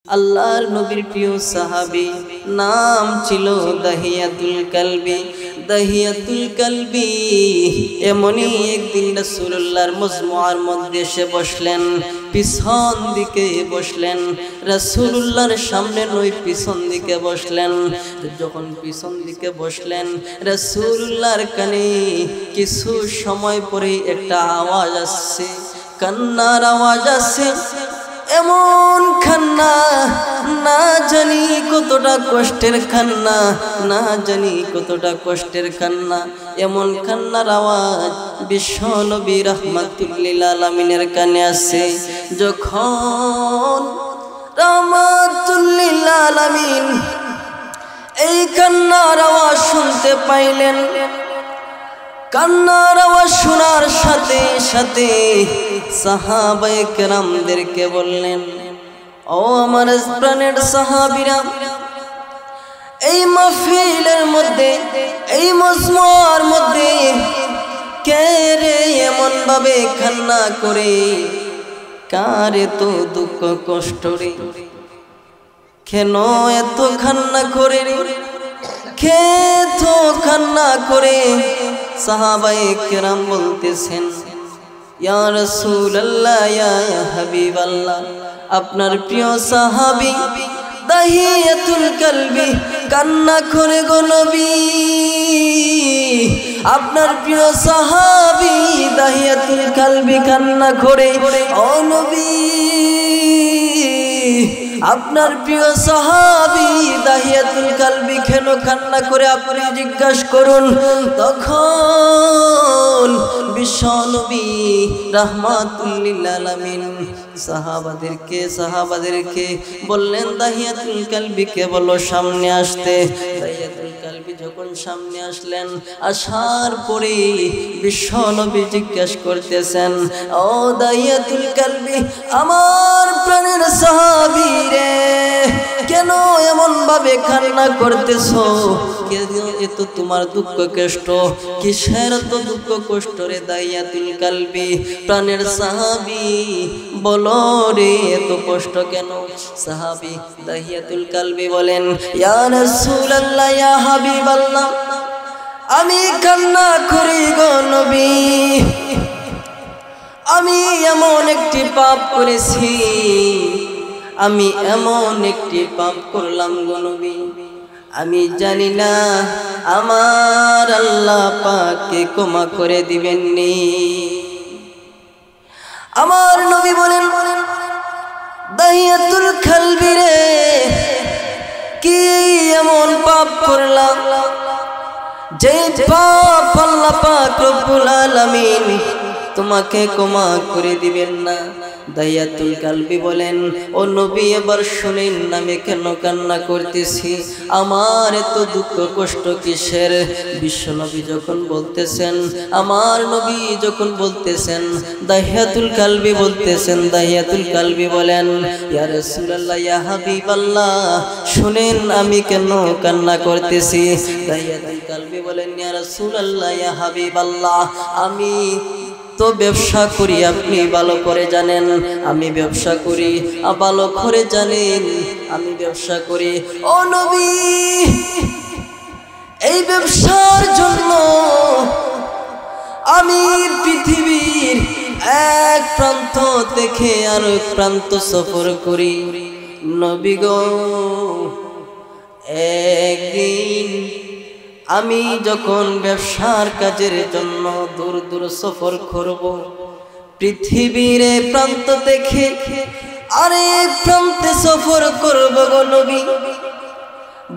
আল্লাহর নবীর প্রিয় সাহাবী নাম ছিল দাহিয়াতুল কালবি। দাহিয়াতুল কালবি এমনই একদিন রাসূলুল্লাহর মজমুআর মধ্যে এসে বসলেন, পিছন দিকে বসলেন। রাসূলুল্লাহর সামনে নয়, পিছন দিকে বসলেন। যখন পিছন দিকে বসলেন, রাসূলুল্লাহর কানে কিছু সময় পরে একটা আওয়াজ আসছে, কান্নার আওয়াজ আসছে। এমন কান্না, না জানি কতটা কষ্টের কান্না, না জানি কতটা কষ্টের কান্না। এমন কান্নার আওয়াজ বিশ্ব নবী রাহমাতুল লিল আলামিনের কানে আসে। যখন রাহমাতুল লিল আলামিন এই কান্নার আওয়াজ শুনতে পাইলেন, কান্নার আওয়াজ শোনার সাথে সাথে সাহাবায়ে কেরামদেরকে বললেন, ও আমার প্রাণের সাহাবীরা, এই মাহফিলের মধ্যে, এই মজমুআর মধ্যে কে রে এমন ভাবে কান্না করে, কার এত দুঃখ কষ্ট রে, কেন এত কান্না করে রে, কে তো কান্না করে? সাহাবায়ে কেরাম বলতেছেন, ইয়া রাসূলুল্লাহ, ইয়া হাবিবাল্লাহ, আপনার প্রিয় সাহাবী দাহিয়াতুল কালবি কান্না করে গো নবী। আপনার প্রিয় সাহাবী দাহিয়াতুল কালবি কান্না করে ও নবী। আপনার প্রিয় সাহাবী দাহিয়াতুল কালবি কেন কান্না করে আপনি জিজ্ঞাসা করুন। তখন বিশ্ব নবী রাহমাতুল লিল আলামিন সাহাবাদেরকে বললেন, দাহিয়াতুল কালবিকে বলো সামনে আসতে। দাহিয়াতুল কালবি যখন সামনে আসলেন, আসার পরে বিশ্ব নবী জিজ্ঞাসা করতেছেন, ও দাহিয়াতুল কালবি, আমার প্রাণের সাহাবী রে, কেন এমন ভাবে কান্না করতেছো? কেন এত তোমার দুঃখ কষ্ট? কিসের তো দুঃখ কষ্ট রে দাহিয়াতুল কালবি, প্রাণের সাহাবী, বলো রে এত কষ্ট কেন? সাহাবী দাহিয়াতুল কালবি বলেন, ইয়া রাসূলুল্লাহ, ইয়া হাবিবাল্লাহ, আমি কান্না করি গো নবী। আমি এমন একটি পাপ করেছি, আমি এমন একটি পাপ করলাম গো নবী, আমি জানি না আমার আল্লাহ পাককে ক্ষমা করে দিবেননি। আমার নবী বলেন, দাহিয়াতুল কালবি রে, কি এমন পাপ করলাম যে পাপ আল্লাহ পাক রব্বুল আলামিন তোমাকে ক্ষমা করে দিবেন না? দাহিয়াতুল কালবি বলেন, ও নবী এবার শুনেন, আমি কেন কান্না করতেছি, আমার এত দুঃখ কষ্ট কিসের? বিশ্ব নবী যখন বলতেছেন, আমার নবী যখন বলতেছেন, দাহিয়াতুল কালবি বলতেছেন, দাহিয়াতুল কালবি বলেন, ইয়া রাসূলুল্লাহ, ইয়া হাবিবাল্লাহ, শুনেন আমি কেন কান্না করতেছি। দাহিয়াতুল কালবি বলেন, ইয়া রাসূলুল্লাহ, ইয়া হাবিবাল্লাহ, আমি তো ব্যবসা করি, আপনি ভালো করে জানেন আমি ব্যবসা করি, ভালো করে জানেন আমি ব্যবসা করি। ও নবী, এই ব্যবসার জন্য আমি পৃথিবীর এক প্রান্ত থেকে আর এক প্রান্ত সফর করি। নবী গো, একদিন আমি যখন ব্যবসার কাজের জন্য দূর দূর সফর করব, পৃথিবীর প্রান্ত থেকে আরেক প্রান্তে সফর করব গো নবী,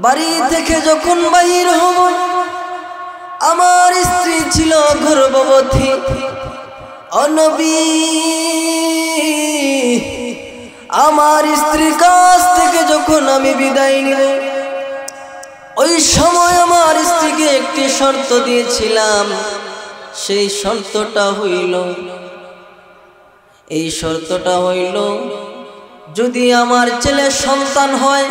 বাড়ি থেকে যখন বাইর হব, আমার স্ত্রী ছিল গর্ভবতী। ও নবী, আমার স্ত্রীর কাছ থেকে যখন আমি বিদায় নিব, ওই সময় আমার স্ত্রীকে একটি শর্ত দিয়েছিলাম। সেই শর্তটা হইল, এই শর্তটা হইল, যদি আমার ছেলে সন্তান হয়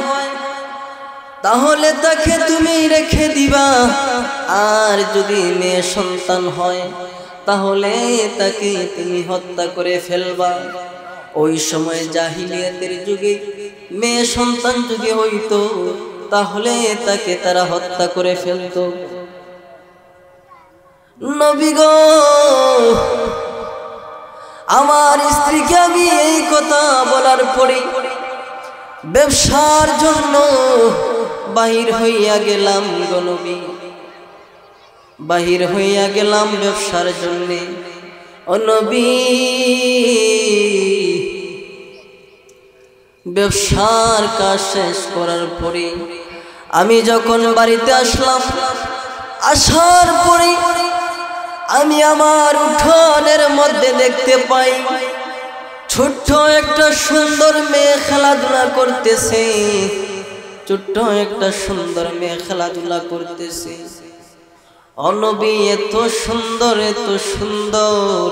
তাহলে তাকে তুমি রেখে দিবা, আর যদি মেয়ে সন্তান হয় তাহলে তাকে তুমি হত্যা করে ফেলবা। ওই সময় জাহিলিয়াতের যুগে মেয়ে সন্তান যদি হইতো তাহলে তাকে তারা হত্যা করে ফেলতো। নবী গো, আমার স্ত্রীকে আমি এই কথা বলার পরে ব্যবসার জন্য বাহির হইয়া গেলাম গো নবী, বাহির হইয়া গেলাম ব্যবসার জন্যে। ও নবী, ব্যবসার কাজ শেষ করার পরে আমি যখন বাড়িতে আসলাম, আসার পরে আমি আমার উঠোনের মধ্যে দেখতে পাই ছোট্ট একটা সুন্দর মেয়ে খেলাধুলা করতেছে, ছোট্ট একটা সুন্দর মেয়ে খেলাধুলা করতেছে। ও নবী, এত সুন্দর, এত সুন্দর,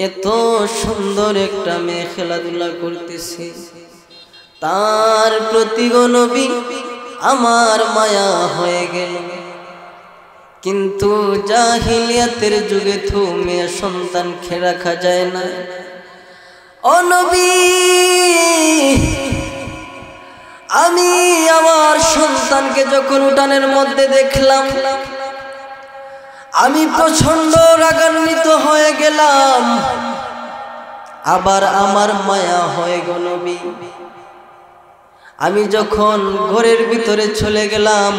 এত সুন্দর একটা মেয়ে খেলাধুলা করতেছে, তার প্রতি গো নবী আমার মায়া হয়ে গেল। কিন্তু জাহিলিয়াতের যুগে তো মেয়ে সন্তানকে রাখা যায় না। ও নবী, আমি আমার সন্তানকে যখন উঠানের মধ্যে দেখলাম, আমি প্রচন্ড রাগান্বিত হয়ে গেলাম, আবার আমার মায়া হয়ে গেল নবী। আমি যখন ঘরের ভিতরে চলে গেলাম,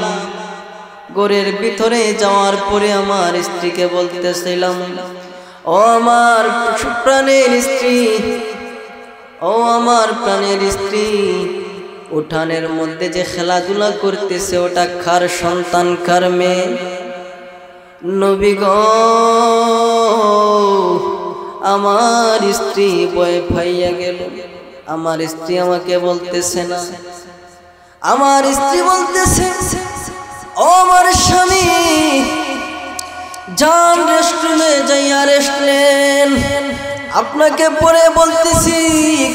ঘরের ভিতরে যাওয়ার পরে আমার স্ত্রীকে বলতেছিলাম, ও আমার প্রাণের স্ত্রী, ও আমার প্রাণের স্ত্রী, উঠানের মধ্যে যে খেলাধুলা করতেছে ওটা কার সন্তান, কার মেয়ে? নবী গো, আমার স্ত্রী ভয় পাইয়া গেল। আমার স্ত্রী আমাকে বলতেছে না, আমার স্ত্রী বলতেছে, ও আমার স্বামী, যান রেস্টুরেন্টে যাইয়া রেস্ট নেন, আপনাকে পরে বলতেছি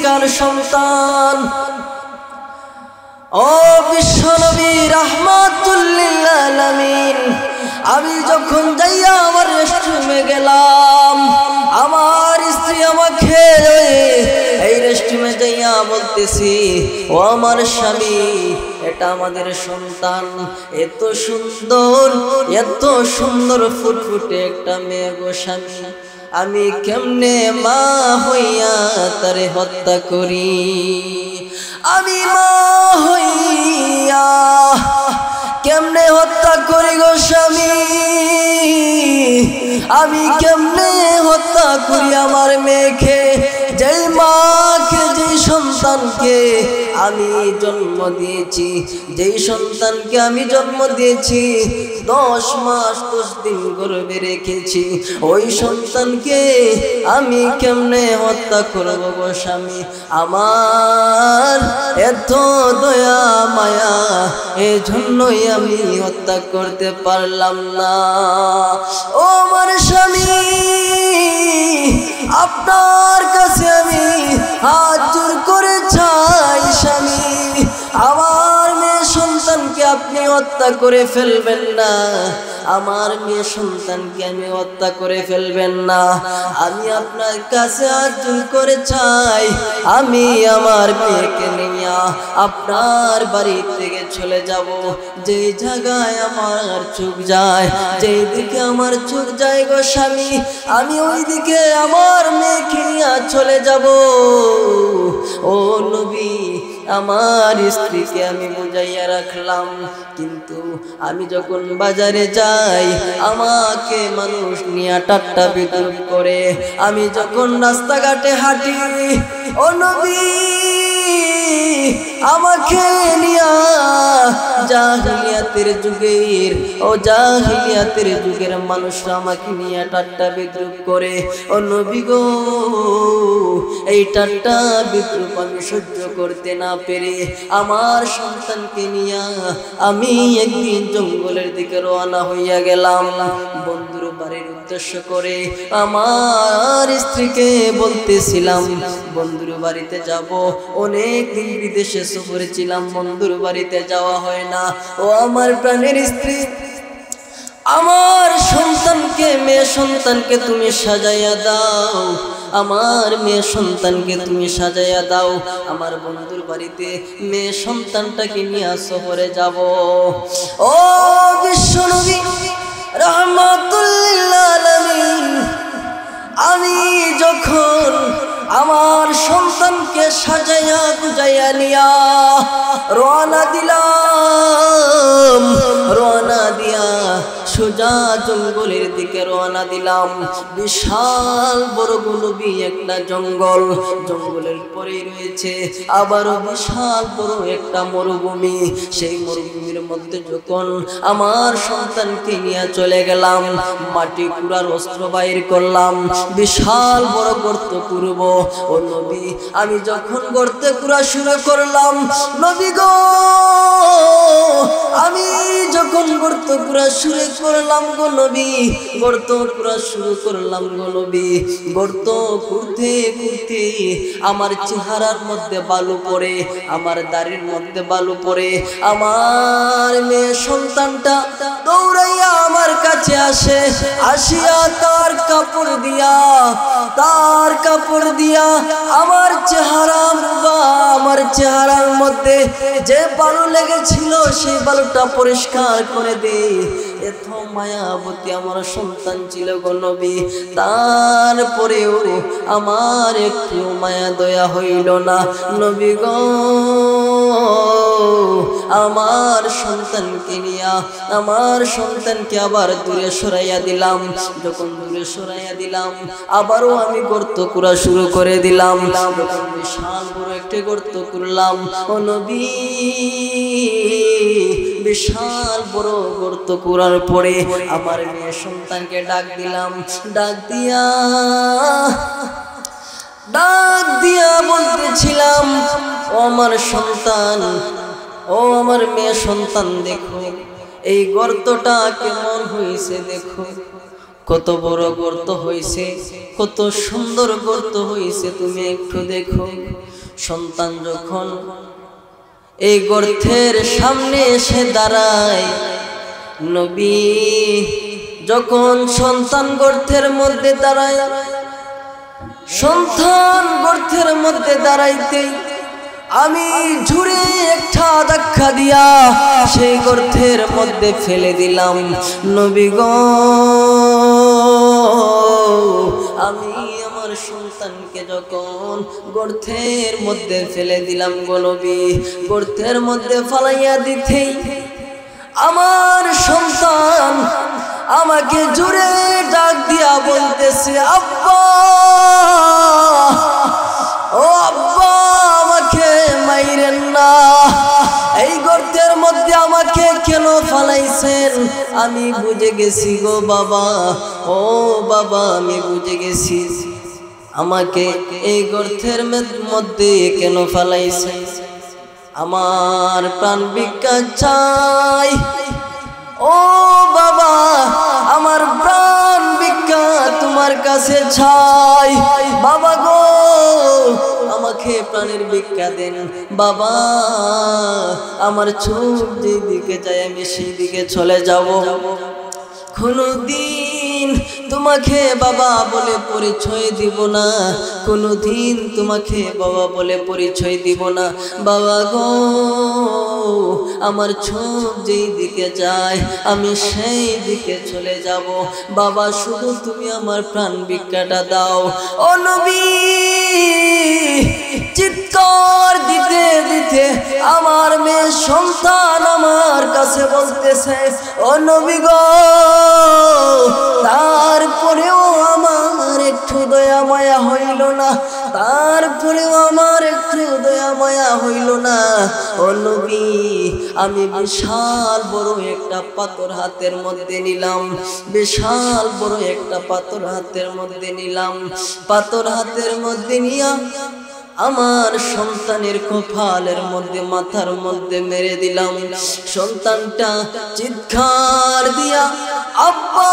কার সন্তান। ও বিশ্বনবী রাহমাতুল লিল আলামিন, আমি যখন যাইয়া আমার রেস্টুরেন্টে গেলাম, আমার স্ত্রী আমাকে এই রেস্টুরেন্টে যাইয়া বলতেছি, ও আমার স্বামী, এটা আমাদের সন্তান, এত সুন্দর, এত সুন্দর ফুটফুটে একটা মেয়ে গো স্বামী, আমি কেমনে মা হইয়া তারে হত্যা করি? আমি মা হইয়া কেমনে হত্যা করি গো স্বামী? আমি কেমনে হত্যা করি আমার মেয়েকে, যেই মাকে, যেই সন্তানকে আমি জন্ম দিয়েছি, যেই সন্তানকে আমি জন্ম দিয়েছি, 10 মাস 10 দিন গর্ভে রেখেছি, ওই সন্তানকে আমি কেমনে হত্যা করব গো স্বামী? আমার এত দয়া মায়া, এজন্যই আমি হত্যা করতে পারলাম না। ও আমার স্বামী, আপনার কাছে আমি হাত জোর করে চাই স্বামী, আমার মেয়ে সন্তানকে আপনি হত্যা করে ফেলবেন না, আমার মেয়ে সন্তানকে আমি হত্যা করে ফেলবেন না। আমি আপনার কাছে হাত জোর করে চাই, আমি আমার মেয়েকে নিয়ে আপনার বাড়ি থেকে চলে যাব। যে জায়গায় আমার চোখ যায়, যেই দিকে আমার চোখ যায় গো স্বামী, আমি ওই দিকে আমার মেয়েকে নিয়ে চলে যাব। ও নবী, আমার স্ত্রীকে আমি বুঝাইয়া রাখলাম, কিন্তু আমি যখন বাজারে যাই আমাকে মানুষ নিয়ে ঠাট্টা বিদ্রুপ করে, আমি যখন রাস্তাঘাটে হাঁটি, ও নবী, আমাকে নিয়া জাহিলিয়াতের যুগের, ও জাহিলিয়াতের যুগের মানুষরা আমাকে নিয়ে ঠাট্টা বিদ্রুপ করে। ও নবী গো, এই ঠাট্টা বিদ্রুপ আমি সহ্য করতে না পেরে আমার সন্তানকে নিয়ে আমি একদিন জঙ্গলের দিকে রওনা হইয়া গেলাম। বন্ধুর বাড়ির উদ্দেশ্য করে আমার স্ত্রীকে বলতেছিলাম, বন্ধুর বাড়িতে যাব, অনেক দিন বিদেশে সফরে ছিলাম, বন্ধুর বাড়িতে যাওয়া হয় না। ও আমার প্রাণের স্ত্রী, আমার সন্তানকে, মেয়ে সন্তানকে তুমি সাজাইয়া দাও, আমার মেয়ে সন্তানকে তুমি সাজাইয়া দাও, আমার বন্ধুর বাড়িতে মেয়ে সন্তানটাকে নিয়ে সফরে যাব। ও বিশ্বনবী রাহমাতুল লিল আলামিন, আমি যখন আমার সন্তানকে সাজাইয়া গুজাইয়া নিয়া রওনা দিলাম, রওনা দিয়া সোজা জঙ্গলের দিকে রওনা দিলাম। বিশাল বড় গুলবি একটা জঙ্গল, জঙ্গলের পরে রয়েছে আবারও বিশাল বড় একটা মরুভূমি। সেই মরুভূমির মধ্যে যখন আমার সন্তানকে নিয়ে চলে গেলাম, মাটি কুড়ার অস্ত্র বাইর করলাম, বিশাল বড় গর্ত করব। ও নবী, আমি যখন গর্তে কুড়া শুরু করলাম, নবী গো, আমি যখন গর্ত কুড়া শুরু করলাম গো নবী, গর্ত কুড়া শুরু করলাম গো নবী, গর্ত করতে করতে আমার চেহারার মধ্যে বালু পড়ে, আমার দাড়ির মধ্যে বালু পড়ে। আমার মেয়ে সন্তানটা দৌড়াইয়া আমার কাছে আসে, আসিয়া তার কাপড় দিয়া আমার চেহারা বা আমার চেহারার মধ্যে যে বালু লেগেছিল সেই বালুটা পরিষ্কার করে দে। এত মায়াবতী আমার সন্তান ছিল গো নবী, তারপরেও আমার একটু মায়া দয়া হইল না। নবী গো, আমার সন্তানকে নিয়া আমার সন্তানকে আবার দূরে সরাইয়া দিলাম। যখন দূরে সরাইয়া দিলাম, আবারও আমি গর্ত করা শুরু করে দিলাম। যখন বিশাল বড় একটি গর্ত করলাম, ও নবী, বিশাল বড় গর্ত করার পরে আমার মেয়ে সন্তানকে ডাক দিলাম। ডাক দিয়া বলতেছিলাম, ও আমার সন্তান, ও আমার মেয়ে সন্তান, দেখো এই গর্তটা কেমন হয়েছে, দেখো কত বড় গর্ত হয়েছে, কত সুন্দর গর্ত হয়েছে, তুমি একটু দেখো। সন্তান যখন এই গর্তের সামনে এসে দাঁড়ায়, নবী যখন সন্তান গর্তের মধ্যে দাঁড়ায়, সন্তান গর্তের মধ্যে দাঁড়াইতেই আমি ঝুড়ে একটা ধাক্কা দিয়া সেই গর্তের মধ্যে ফেলে দিলাম। নবী গো, আমি আমার সন্তানকে যখন গর্তের মধ্যে ফেলে দিলাম গো নবী, গর্তের মধ্যে ফালাইয়া দিতেই আমার সন্তান আমাকে জোরে ডাক দিয়া বলতেছে, আব্বা, ও আব্বা, আমাকে মাইরেন না, এই গর্তের মধ্যে আমাকে কেন ফালাইছেন? আমি বুঝে গেছি গো বাবা, ও বাবা, আমি বুঝে গেছি আমাকে এই গর্তের মধ্যে কেন ফালাইছেন। আমার প্রাণ ভিক্ষা চাই, ও বাবা, আমার প্রাণ ভিক্ষা তোমার কাছে চাই। বাবা গো, আমাকে প্রাণের ভিক্ষা দেন বাবা, আমার চোখ যেদিকে যায় আমি সেই দিকে চলে যাব। কোনদিন তোমাকে বাবা বলে পরিচয় দিব না, কোনদিন তোমাকে বাবা বলে পরিচয় দিব না। বাবা গো, আমার চোখ যেই দিকে যায় আমি সেই দিকে চলে যাব। বাবা, শুধু তুমি আমার প্রাণ ভিক্ষাটা দাও। ও নবী, চিৎকার দিতে দিতে আমার মেয়ে সন্তান আমার কাছে বলতেছে, ও নবী গো, তারপরেও আমার একটু দয়া মায়া হইল না, তারপরেও আমার একটু দয়া মায়া হইল না। ও নবী, আমি বিশাল বড় একটা পাথর হাতের মধ্যে নিলাম, বিশাল বড় একটা পাথর হাতের মধ্যে নিলাম। পাথর হাতের মধ্যে নিয়া আমার সন্তানের কপালের মধ্যে, মাথার মধ্যে মেরে দিলাম। সন্তানটা চিৎকার দিয়া আব্বা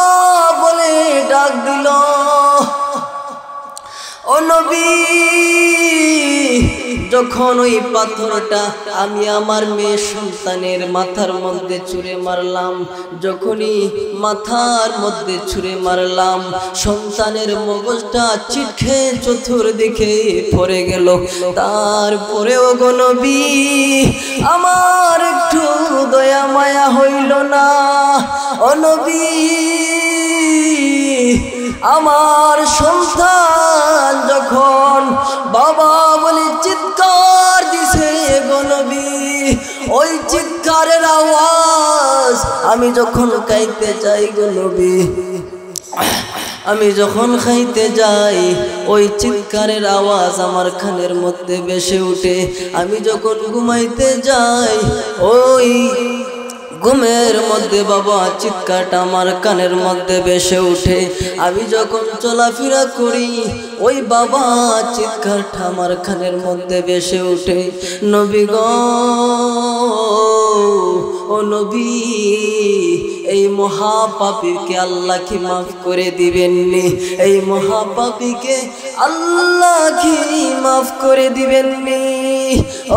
বলে ডাক দিল। ও নবী, যখন ওই পাথরটা আমি আমার মেয়ে সন্তানের মাথার মধ্যে ছুঁড়ে মারলাম, যখনই মাথার মধ্যে ছুঁড়ে মারলাম, সন্তানের মগজটা ছিটকে চতুর্দিকে পড়ে গেল। তারপরেও গো নবী আমার একটু দয়া মায়া হইল না। ও নবী, আমার সন্তান যখন বাবা বলে চিৎকার দিছে গো নবী, ওই চিৎকারের আওয়াজ আমি যখন খাইতে যাই গো নবী, আমি যখন খাইতে যাই ওই চিৎকারের আওয়াজ আমার কানের মধ্যে ভেসে উঠে। আমি যখন ঘুমাইতে যাই ওই ঘুমের মধ্যে বাবা চিৎকারটা আমার কানের মধ্যে ভেসে উঠে। আমি যখন চলাফেরা করি ওই বাবা চিৎকারটা আমার কানের মধ্যে ভেসে উঠে। নবী গো, ও নবী, এই মহাপাপীকে আল্লাহ কি মাফ করে দিবেননি? এই মহাপাপীকে আল্লাহ কি মাফ করে দিবেননি?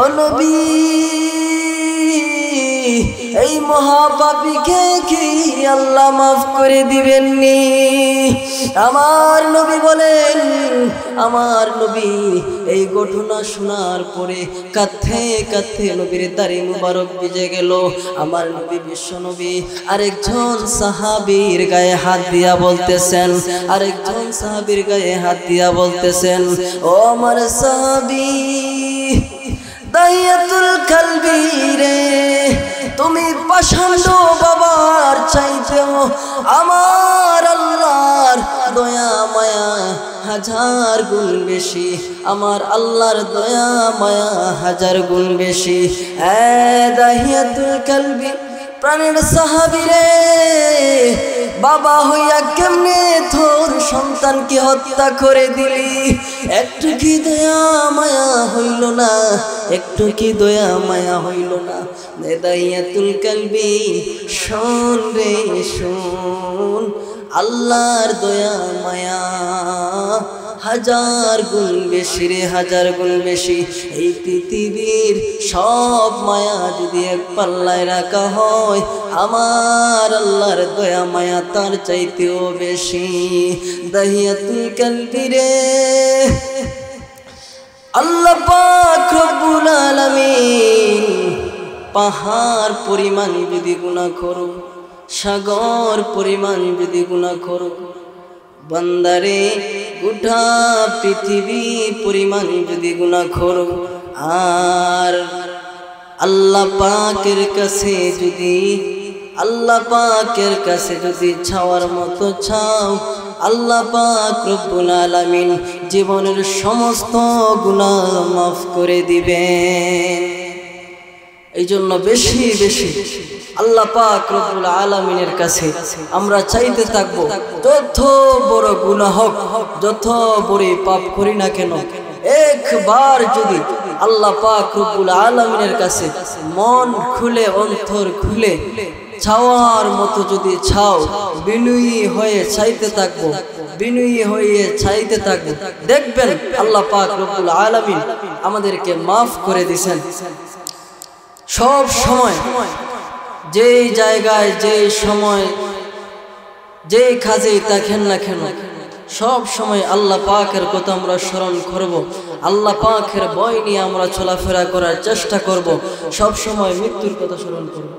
ও নবী, এই মহাপাপীকে কি আল্লাহ মাফ করে দিবেননি? আমার নবী বলেন, আমার নবী এই ঘটনা শোনার পরে কাঁদতে কাঁদতে নবীর দাড়ি মুবারক ভিজে গেল। আমার নবী বিশ্ব নবী আরেকজন সাহাবীর গায়ে হাত দিয়া বলতেছেন, আরেকজন সাহাবীর গায়ে হাত দিয়া বলতেছেন, ও আমার সাহাবী দাহিয়াতুল কালবি রে, তুমি পাষাণ্ড বাবার চাইতেও আমার আল্লাহর দয়া মায়া হাজার গুণ বেশি, আমার আল্লাহর দয়া মায়া হাজার গুণ বেশি। দাহিয়াতুল কালবি প্রাণের সাহাবী রে, বাবা হইয়া কেমনে তোর সন্তানকে হত্যা করে দিলি? একটু কি দয়া মায়া হইল না? একটু কি দয়া মায়া হইল না? দাহিয়াতুল কালবি শোন রে শোন, আল্লাহর দয়া মায়া হাজার গুণ বেশি রে, হাজার গুণ বেশি। এই পৃথিবীর সব মায়া যদি এক পাল্লায় রাখা হয়, আমার আল্লাহর দয়া মায়া তার চাইতেও বেশি। দাহিয়াতুল কালবি রে, আল্লাহ পাক রব্বুল আলামিন পাহাড় পরিমাণ যদি গুনাহ করো, সাগর পরিমাণ যদি গুনাহ করো, বান্দারে গোটা পৃথিবী পরিমাণ যদি গুনাহ করো, আর আল্লাহ পাকের কাছে যদি, আল্লাহ পাকের কাছে যদি ছাওয়ার মতো ছাও, আল্লাহ পাক রব্বুল আলামিন জীবনের সমস্ত গুনাহ মাফ করে দিবেন। এই জন্য বেশি বেশি আল্লাহ পাক রব্বুল আলামিনের কাছে আমরা চাইতে থাকবো, যত বড় গুনাহ হোক, যত বড় পাপ করি না কেন, একবার যদি আল্লাহ পাক রব্বুল আলামিনের কাছে মন খুলে অন্তর খুলে চাওয়ার মতো যদি চাও, বিনয়ী হয়ে চাইতে থাকবো, বিনয়ী হয়ে চাইতে থাকবো, দেখবেন আল্লাহ পাক রব্বুল আলামিন আমাদেরকে মাফ করে দিবেন। সব সময় যেই জায়গায় যেই সময় যেই কাজেই থাকেন না কেন, সব সময় আল্লাহ পাকের কথা আমরা স্মরণ করব, আল্লাহ পাকের ভয় নিয়ে আমরা চলাফেরা করার চেষ্টা করব, সব সময় মৃত্যুর কথা স্মরণ করব,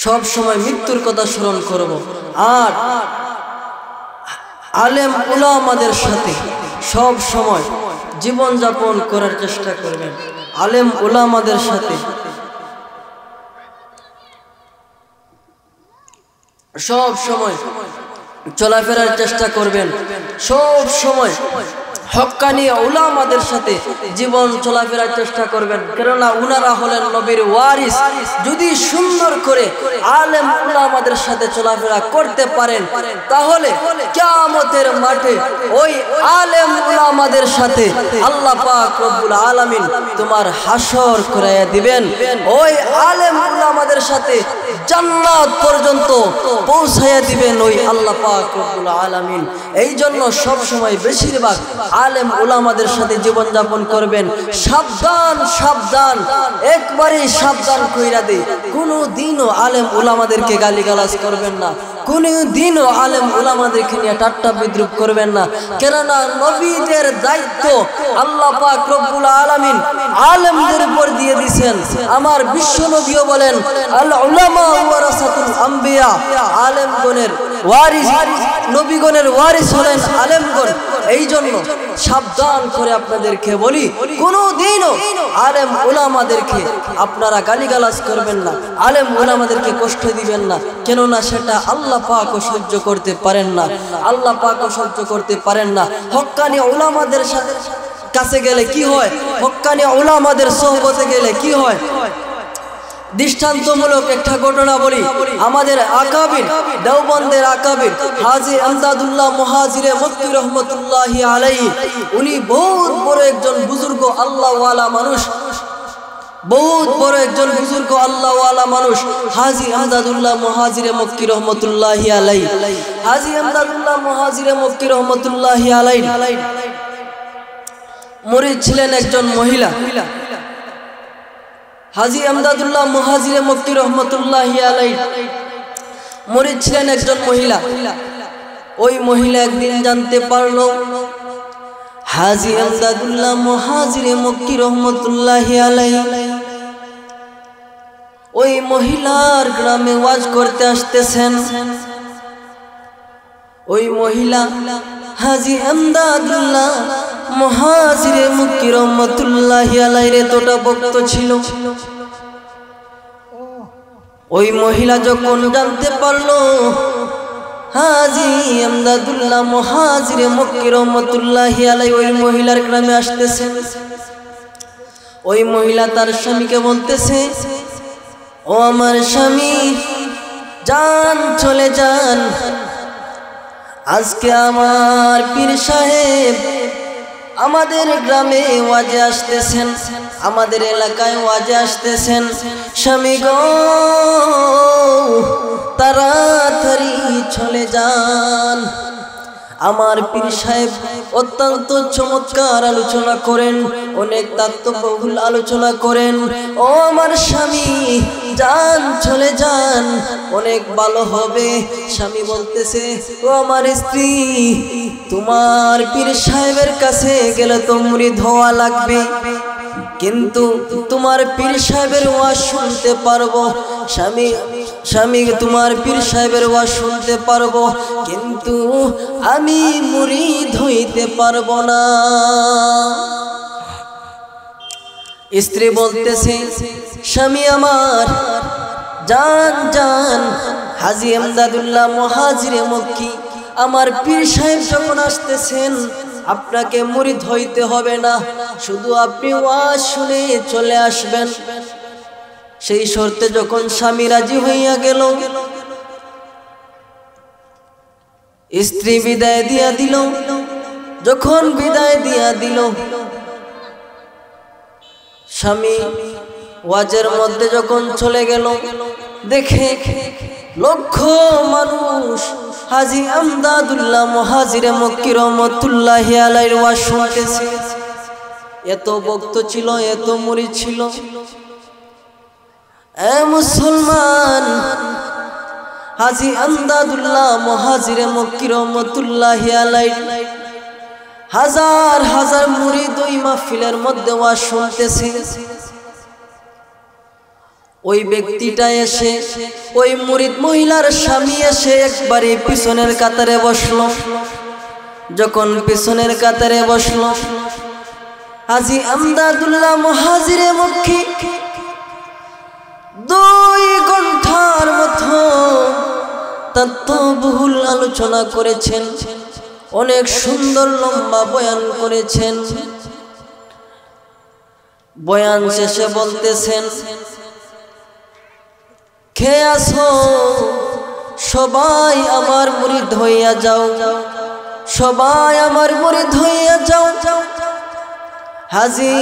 সব সময় মৃত্যুর কথা স্মরণ করব। আর আলেম উলামাদের সাথে সব সময় জীবন যাপন করার চেষ্টা করবেন, আলেম উলামাদের সাথে সব সময় চলাফেরার চেষ্টা করবেন, সব সময় হক্কানি উলামাদের সাথে জীবন চলাফেরার চেষ্টা করবেন, কেননা উনারা হলেন নবীর ওয়ারিস। যদি সুন্দর করে আলেম উলামাদের সাথে চলাফেরা করতে পারেন, তাহলে কিয়ামতের মাঠে ওই আলেম উলামাদের সাথে আল্লাহ পাক রব্বুল আলামিন তোমার হাসর করাইয়া দিবেন, ওই আলেম উলামাদের সাথে জান্নাত পর্যন্ত পৌঁছাইয়া দিবেন ওই আল্লাহ পাক রব্বুল আলামিন। এই জন্য সব সময় বেশিরভাগ আলেম উলামাদের সাথে জীবন যাপন করবেন। সাবধান সাবধান, একবারে সাবধান কইরা দেই, কোনো দিনও আলেম উলামাদেরকে গালিগালাজ করবেন না, কোনো দিনও আলেম উলামাদেরকে নিয়ে ঠাট্টা বিদ্রুপ করবেন না। কেননা নবীদের দায়িত্ব আল্লাহ পাক রব্বুল আলামিন আলেমদের উপর দিয়ে দিয়েছেন। আমার বিশ্ব নবীও বলেন আল উলামা ওয়ারাসাতুল আম্বিয়া, আলেমগণের ওয়ারিস, নবীগণের ওয়ারিস হলেন আলেমগণ। এই জন্য সাবধান করে আপনাদেরকে বলি, কোনোদিনও আলেম উলামাদেরকে আপনারা গালিগালাজ করবেন না, আলেম উলামাদেরকে কষ্ট দিবেন না। কেননা সেটা আল্লাহ পাকও সহ্য করতে পারেন না, আল্লাহ পাকও সহ্য করতে পারেন না। হক্কানি উলামাদের সাথে কাছে গেলে কি হয়, হক্কানি উলামাদের সোহবতে গেলে কি হয়। দৃষ্টান্তমূলক একটা ঘটনা বলি। আমাদের আকাবির, দেওবন্দের আকাবির হাজী আমদাদুল্লাহ মুহাজিরে মক্কি রহমতুল্লাহি আলাইহি, উনি বহুত বড় একজন বুজুর্গ আল্লাহওয়ালা মানুষ, বহুত বড় একজন বুজুর্গ আল্লাহওয়ালা মানুষ হাজী আমদাদুল্লাহ মুহাজিরে মক্কি রহমতুল্লাহি আলাইহি। হাজী আমদাদুল্লাহ মুহাজিরে মক্কি রহমতুল্লাহি আলাইহি মুরিদ ছিলেন একজন মহিলা। হাজী আমদাদুল্লাহ মুহাজিরে মক্কি রহমতুল্লাহি আলাইহি মুরিদ ছিলেন একজন মহিলা। ওই মহিলা একদিন জানতে পারলো হাজী আমদাদুল্লাহ মুহাজিরে মক্কি রহমতুল্লাহি আলাইহি ওই মহিলার গ্রামে ওয়াজ করতে আসতেছেন। ওই মহিলা হাজী আমদাদুল্লাহ মুহাজিরে মক্কি রহমতুল্লাহি আলাইহির এতটা ভক্ত ছিল। ওই মহিলা যখন জানতে পারলো হাজী আমদাদুল্লাহ মুহাজিরে মক্কি রহমতুল্লাহি আলাইহি ওই মহিলার গ্রামে আসতেছেন, ওই মহিলা তার স্বামীকে বলতেছে, ও আমার স্বামী, যান চলে যান, আজকে আমার পীর সাহেব আমাদের গ্রামে ওয়াজে আসতেছেন, আমাদের এলাকায় ওয়াজে আসতেছেন। স্বামী গো, তাড়াতাড়ি চলে যান। আমার পীর সাহেব অত্যন্ত চমৎকার আলোচনা করেন, অনেক তাত্ত্ববহুল আলোচনা করেন। ও আমার স্বামী, যান চলে যান, অনেক ভালো হবে। স্বামী বলতেছে, ও আমার স্ত্রী, তোমার পীর সাহেবের কাছে গেলে তো মুরিদ হওয়া লাগবে, কিন্তু তোমার পীর সাহেবের ওয়াজ শুনতে পারবো। স্বামী, তোমার পীর সাহেবের ওয়াজ শুনতে পারবো, কিন্তু আমি মুরিদ হইতে পারবো না। স্ত্রী বলতেছে, স্বামী আমার, যান যান, হাজী আমদাদুল্লাহ মুহাজিরে মক্কি আমার পীর সাহেব যখন আসতেছেন, আপনাকে মুরিদ হইতে হবে না, শুধু আপনি ওয়াজ শুনে চলে আসবেন। সেই শর্তে যখন স্বামী রাজি হইয়া গেল, স্ত্রী বিদায় দিয়া দিল। যখন বিদায় দিয়া দিল, স্বামী ওয়াজের মধ্যে যখন চলে গেল, দেখে লক্ষ মানুষ হাজী আমদাদুল্লাহ মুহাজিরে মক্কি রহমতুল্লাহি আলাইহির ওয়াজ শুনতেছে। এত ভক্ত ছিল, এত মুরিদ ছিল। এ মুসলমান, হাজী আমদাদুল্লাহ মুহাজিরে মক্কি রহমতুল্লাহি আলাইহি হাজার হাজার মুরিদ ওই মাহফিলের মধ্যে ওয়াজ শুনতেছে। ওই ব্যক্তিটা এসে, ওই মুরিদ মহিলার স্বামী এসে একবারে পিছনের কাতারে বসলো। যখন পিছনের কাতারে বসলো, হাজী আমদাদুল্লাহ মুহাজিরে মক্কি 2 ঘন্টার মতো তাত্ত্ববহুল আলোচনা করেছেন, অনেক সুন্দর লম্বা বয়ান করেছেন। বয়ান শেষে বলতেছেন, খেয়ে আসো, সবাই আমার মুরিদ হইয়া যাও, সবাই আমার মুরিদ হইয়া যাও। হাজী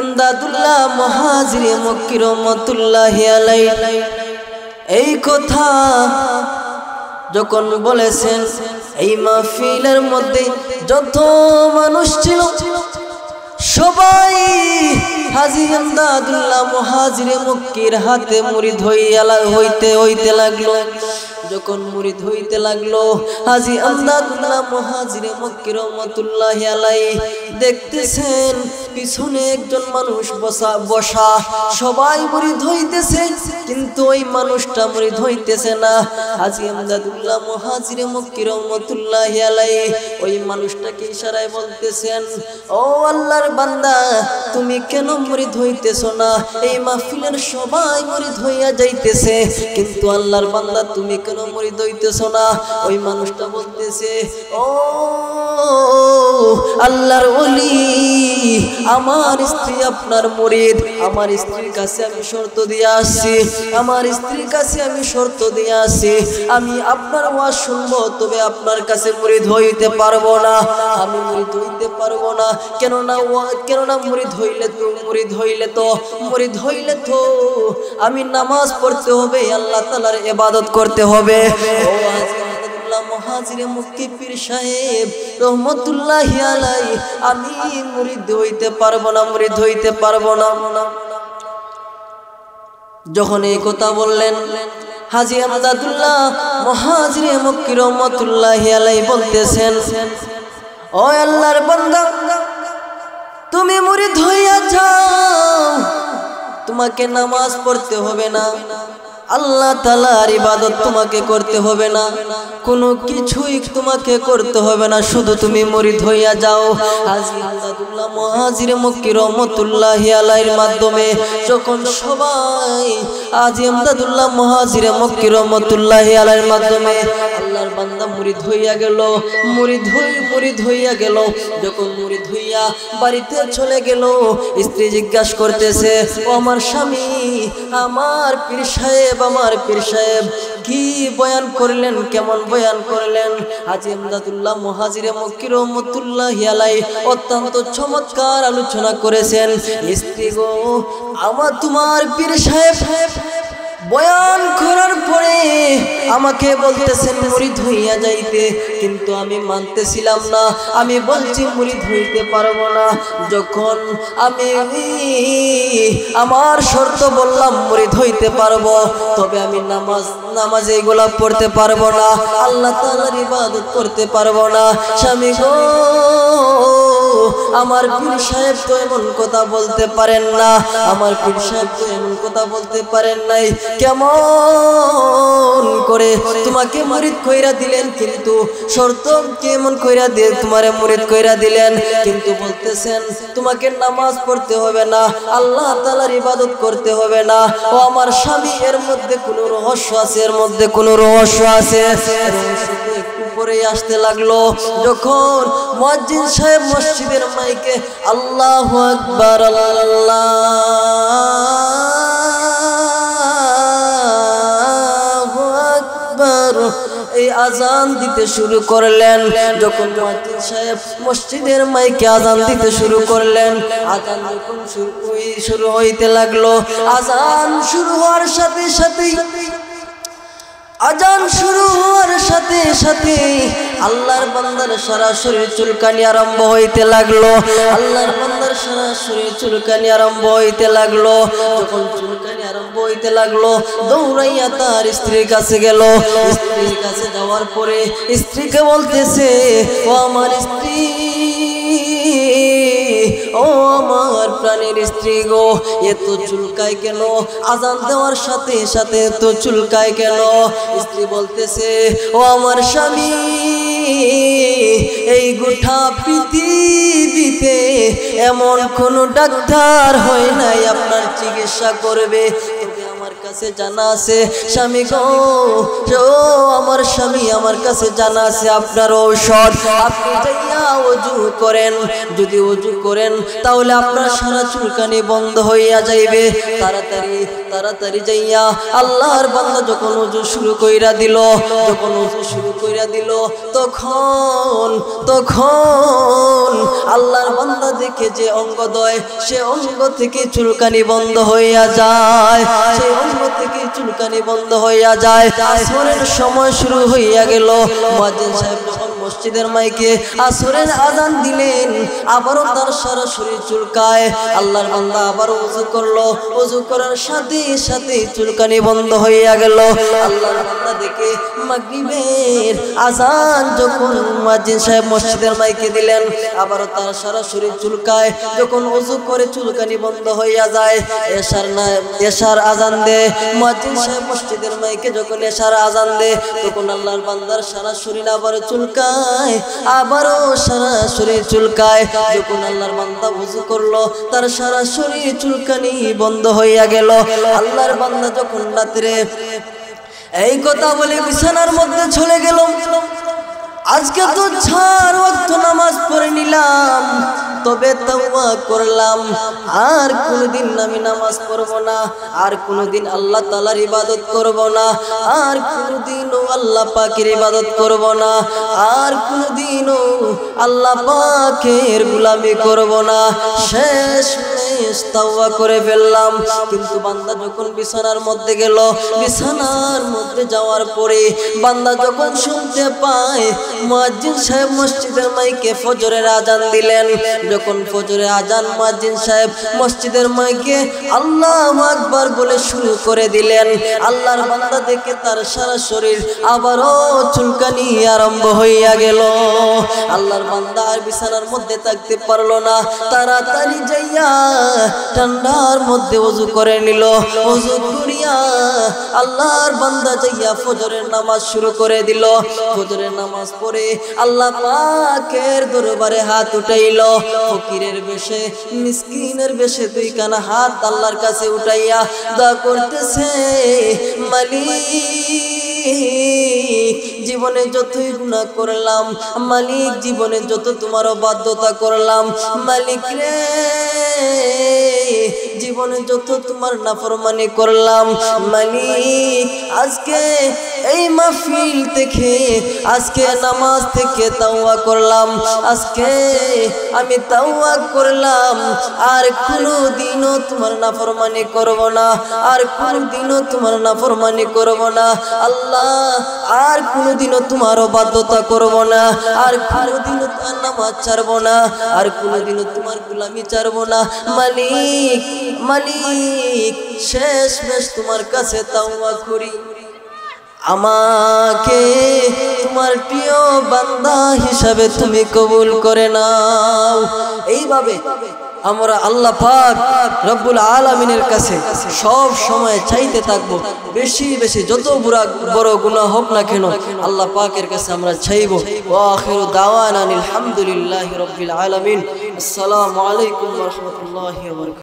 আমদাদুল্লাহ মুহাজিরে মক্কি রহমতুল্লাহি আলাইহি এই কথা যখন বলেছেন, এই মাহফিলের মধ্যে যত মানুষ ছিল সবাই হাজী ইমদাদুল্লাহ মুহাজিরে মক্কির হাতে মুরিদ হইতে লাগলো। যখন মুরিদ হইতে লাগলো হাজী ইমদাদুল্লাহ মুহাজিরে মক্কি রহমাতুল্লাহি আলাইহি দেখতেছেন পিছনে একজন মানুষ বসা সবাই মুরিদ হইতেছে, কিন্তু ওই মানুষটা মুরিদ হইতেছে না। হাজী ইমদাদুল্লাহ মুহাজিরে মক্কি রহমাতুল্লাহি আলাইহি ওই মানুষটাকে ইশারায় বলতেছেন, ও আল্লাহর বান্দা তুমি কেন মুরিদ হইতেছো না? এই মাহফিলের সবাই মুরিদ হইয়া যাইতেছে, কিন্তু আল্লাহর বান্দা তুমি কেন মুরিদ হইতেছো না? ওই মানুষটা বলতেছে, ও আল্লাহর ওলি, আমার স্ত্রী আপনার মুরিদ, আমার স্ত্রীর কাছে আমি শর্ত দিয়ে আসছি, আমার স্ত্রীর কাছে আমি শর্ত দিয়ে আসছি, আমি আপনার ওয়াজ শুনবো, তবে আপনার কাছে মুরিদ হইতে পারবো না, আমি মুরিদ হইতে পারবো না। কেননা মুরিদ হইলে তো আমি নামাজ পড়তে হবে, আল্লাহ তাআলার ইবাদত করতে হবে। ও মুহাজিরে মক্কি পীর সাহেব রহমাতুল্লাহি আলাইহি আমি মুরিদ হইতে পারবো না। যখন এই কথা বললেন হাজী ইমদাদুল্লাহ মুহাজিরে মক্কি রহমাতুল্লাহি আলাইহি বলতেছেন, ও আল্লাহর বান্দা তুমি মুরিদ হইয়া যাও, তোমাকে নামাজ পড়তে হবে না, আল্লাহ তাআলার ইবাদত তোমাকে করতে হবে না, কোনো কিছুই তোমাকে করতে হবে না, শুধু তুমি মুরিদ হইয়া যাও। হাজী ইমদাদুল্লাহ মুহাজিরে মক্কি রহমাতুল্লাহি আলাইহির মাধ্যমে যখন সবাই হাজী ইমদাদুল্লাহ মুহাজিরে মক্কি রহমাতুল্লাহি আলাইহির মাধ্যমে আল্লাহর বান্দা মুরিদ হইয়া গেল, মুরিদ হইয়া গেল। যখন মুরিদ হইয়া বাড়িতে চলে গেল, স্ত্রী জিজ্ঞাসা করতেছে, ও আমার স্বামী, আমার পীর সাহেব কি বয়ান করলেন, কেমন বয়ান করলেন? হাজী ইমদাদুল্লাহ মুহাজিরে মক্কি রহমাতুল্লাহি আলাইহি অত্যন্ত চমৎকার আলোচনা করেছেন। স্ত্রী গো, তোমার পীর সাহেব বয়ান করার পরে আমাকে বলতেছেন মুরিদ হইয়া যাইতে, কিন্তু আমি মানতেছিলাম না, আমি বলছি মুরিদ হইতে পারবো না। যখন আমি আমার শর্ত বললাম মুরিদ হইতে পারবো, তবে আমি নামাজ এগুলা পড়তে পারবো না, আল্লাহ তাআলার ইবাদত করতে পারবো না। স্বামী গো, আমার পীর সাহেব তো এমন কথা বলতে পারেন না, আমার পীর সাহেব তো এমন কথা বলতে পারেন নাই, কেমন করে তোমাকে মুরিদ কইরা দিলেন, কিন্তু শর্ত কেমন কইরা দিয়ে তোমারে মুরিদ কইরা দিলেন, কিন্তু বলতেছেন তোমাকে নামাজ পড়তে হবে না, আল্লাহ তাআলার ইবাদত করতে হবে না। ও আমার স্বামী, এর মধ্যে কোনো রহস্য আছে, একটু পরে আসতে লাগলো। যখন মুয়াজ্জিন সাহেব মসজিদের মাইকে আল্লাহু আকবার এই আজান দিতে শুরু করলেন, যখন মুয়াজ্জিন সাহেব মসজিদের মাইকে আজান দিতে শুরু করলেন, আজান যখন শুরু হইতে লাগলো, আজান শুরু হওয়ার সাথে আল্লাহর বান্দার সারা শরীর চুলকানি আরম্ভ হইতে লাগলো, যখন চুলকানি আরম্ভ হইতে লাগলো, দৌড়াইয়া তার স্ত্রীর কাছে গেল। স্ত্রীর কাছে যাওয়ার পরে স্ত্রীকে বলতেছে, ও আমার স্ত্রী, ও আমার প্রাণের স্ত্রী গো, এত চুলকায় কেন? আজান দেওয়ার সাথে এত চুলকায় কেন? স্ত্রী বলতেছে, ও আমার স্বামী, এই গোটা পৃথিবীতে এমন কোনো ডাক্তার হয় নাই আপনার চিকিৎসা করবে, আমার কাছে জানা আছে। স্বামী গো, আমার স্বামী, আমার কাছে জানা আছে আপনার ঔষধ, আপনি যাইয়া ওযু করেন, যদি ওযু করেন তাহলে আপনার সারা চুলকানি বন্ধ হইয়া যাইবে। তাড়াতাড়ি যাইয়া আল্লাহর বান্দা যখন ওযু শুরু কইরা দিল, তখন আল্লাহর বান্দা দেখে যে অঙ্গদ্বয়, সে অঙ্গ থেকে চুলকানি বন্ধ হইয়া যায়, আসরের সময় শুরু হইয়া গেল। মুয়াজ্জিন সাহেব যখন মসজিদের মাইকে আসরের আজান দিলেন, আবারও তার সারা শরীর চুলকায়। আল্লাহর বান্দা আবার ওযু করলো, ওযু করার সাথে সাথে চুলকানি বন্ধ হইয়া গেল। আল্লাহর বান্দা দেখে মাগরিবের আজান যখন মুয়াজ্জিন সাহেব মসজিদের মাইকে দিলেন, আবারও তার সারা শরীর চুলকায়। যখন ওযু করে চুলকানি বন্ধ হইয়া যায়, এশার আজান দে মুয়াজ্জিন সাহেব মসজিদের মাইকে যখন এশার আজান দে, তখন আল্লাহর বান্দার সারা শরীর আবারও চুলকায়, আবারও সারা শরীর চুলকায়। যখন আল্লাহর বান্দা ওযু করলো, তার সারা শরীর চুলকানি বন্ধ হইয়া গেল। আল্লাহর বান্দা যখন রাত্রে এই কথা বলে বিছানার মধ্যে চলে গেল, আজকে তো 4 ওয়াক্ত নামাজ পড়ে নিলাম, তবে তাওবা করলাম আর কোনদিন আমি নামাজ পড়ব না, আর কোনদিন আল্লাহ তাআলার ইবাদত করব না, আর কোনদিনও আল্লাহ পাকের ইবাদত করব না, আর কোনদিনও আল্লাহ পাকের গোলামি করব না। শেষ তাওবা করে ফেললাম। কিন্তু বান্দা যখন বিছানার মধ্যে গেল, বিছানার মধ্যে যাওয়ার পরে বান্দা যখন শুনতে পায় মুয়াজ্জিন সাহেব মসজিদের মাইকে ফজরের আজান দিলেন, যখন ফজরের আজান মুয়াজ্জিন সাহেব মসজিদের মাইকে আল্লাহু আকবার বলে শুরু করে দিলেন, আল্লাহর বান্দা দেখে তার সারা শরীর আবারও চুলকানি আরম্ভ হইয়া গেল। আল্লাহর বান্দা আর বিছানার মধ্যে থাকতে পারলো না, তাড়াতাড়ি যাইয়া ঠান্ডার মধ্যে ওযু করে নিল। ওযু করিয়া আল্লাহর বান্দা যাইয়া ফজরের নামাজ শুরু করে দিল। ফজরের নামাজ পড়ে আল্লাহ পাকের দরবারে হাত উঠাইল, ফকিরের বেশে মিসকিনের বেশে দুইখানা হাত আল্লাহর কাছে উঠাইয়া দোয়া করতেছে, মালিক জীবনে যতই গুনাহ করলাম, মালিক জীবনে যত তোমার অবাধ্যতা করলাম, মালিক রে জীবনে যত তোমার নাফরমানি করলাম, মালিক আজকে এই মাহফিল থেকে, আজকে নামাজ থেকে তাওবা করলাম, আজকে আমি তাওবা করলাম, আর কোনদিনও তোমার নাফরমানি করব না, আর কোনদিনও তোমার নাফরমানি করব না আল্লাহ, আর কোনদিনও তোমার অবাধ্যতা করব না, আর কোনদিনও তোমার নামাজ ছাড়ব না, আর কোনদিনও তোমার গোলামি ছাড়ব না। মালিক মালিক শেষ তোমার কাছে তাওবা করি, আমাকে তোমার প্রিয় বান্দা হিসাবে তুমি কবুল করে নাও। এইভাবে আমরা আল্লাহ পাক রব্বুল আলামিনের কাছে সব সময় চাইতে থাকবো, বেশি বেশি যত বড় গুনাহ হোক না কেন আল্লাহ পাকের কাছে আমরা চাইবো। ওয়া আখিরু দাওয়ানা আলহামদুলিল্লাহি রাব্বিল আলামিন। আসসালামু আলাইকুম ওয়া রাহমাতুল্লাহি ওয়া বারাকাতুহু।